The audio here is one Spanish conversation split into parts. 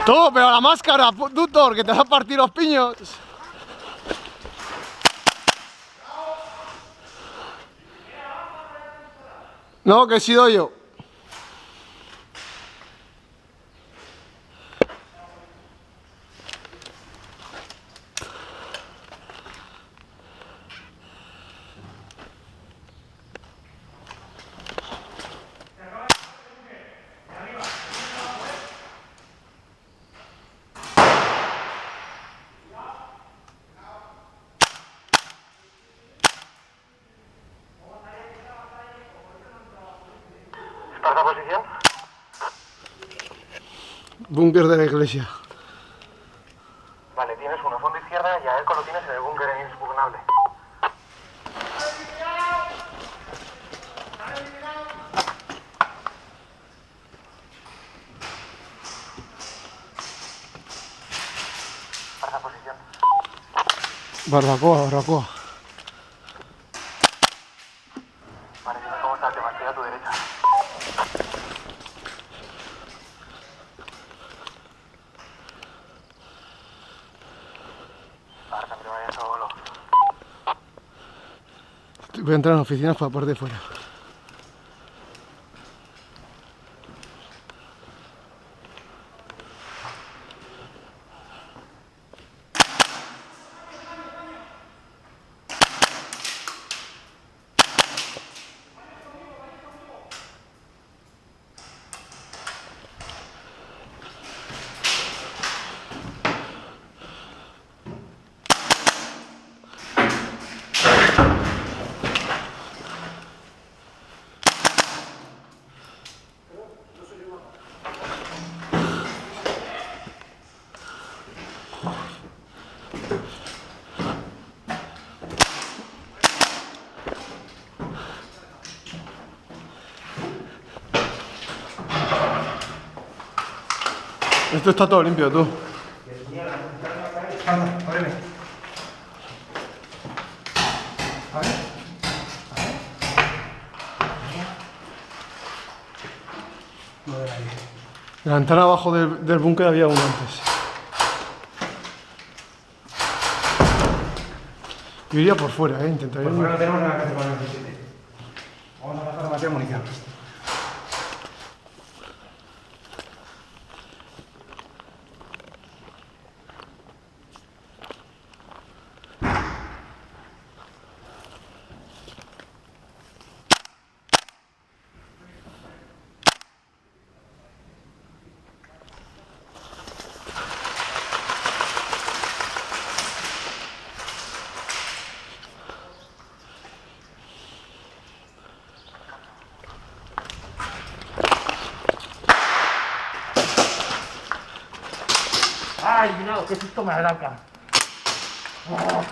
Todo, pero la máscara, Dutor, que te vas a partir los piños. No, que he sido yo. ¿Cuarta posición? Búnker de la iglesia. Vale, tienes uno, fondo izquierda, y a Elko lo tienes en el búnker inexpugnable. Cuarta posición. Barbacoa, barbacoa. Vale, dime cómo está el tema, estoy a tu derecha. Marca, que te vayas solo. Voy a entrar en la oficina por la parte de fuera. Esto está todo limpio, tú. Anda, ábreme. A ver. No de nadie. En la ventana abajo del búnker había uno antes. Yo iría por fuera, intentaría. Por fuera no tenemos nada que hacer con el 17. Vamos a pasar a Mateo munición. ¡Ay, no! ¡Qué susto me da acá! Oh.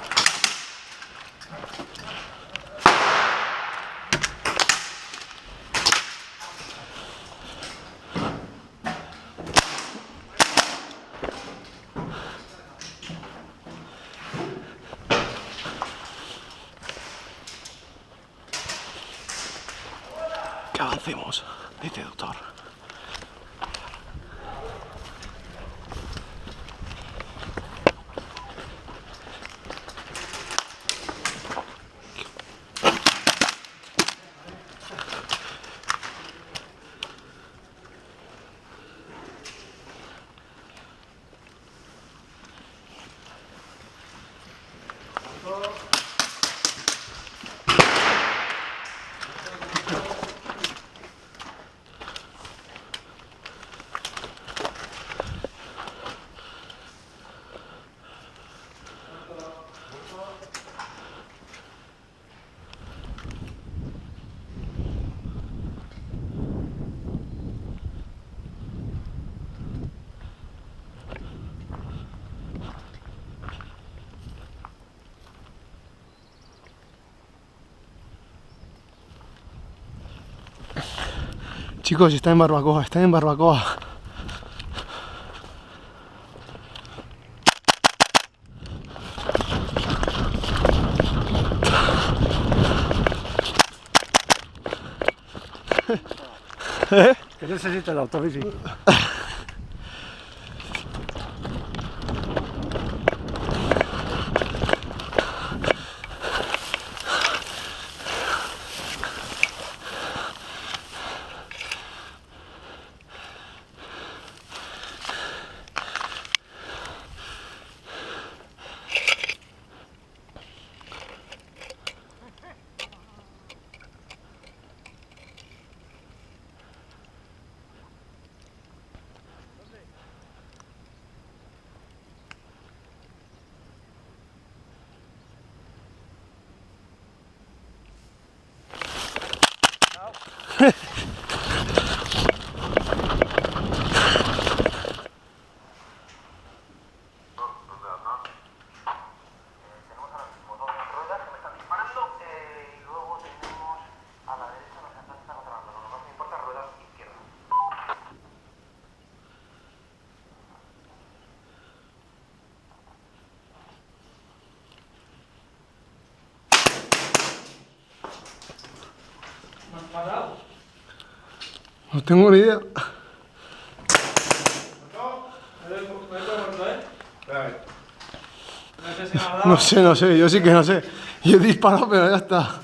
Que avancemos, dice el doctor. Chicos, está en barbacoa, está en barbacoa. ¿Eh? Que necesita el autobici. No tengo ni idea. No sé, yo sí que no sé. Yo he disparado, pero ya está.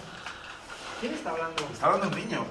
¿Quién está hablando? Está hablando un niño.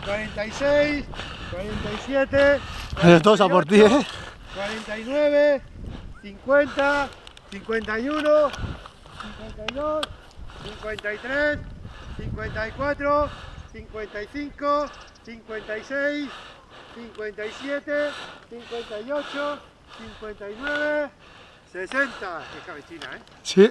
46, 47, Todos a por ti, 49, 50, 51, 52, 53, 54, 55, 56, 57, 58, 59, 60. Qué cabecina, ¿eh? Sí.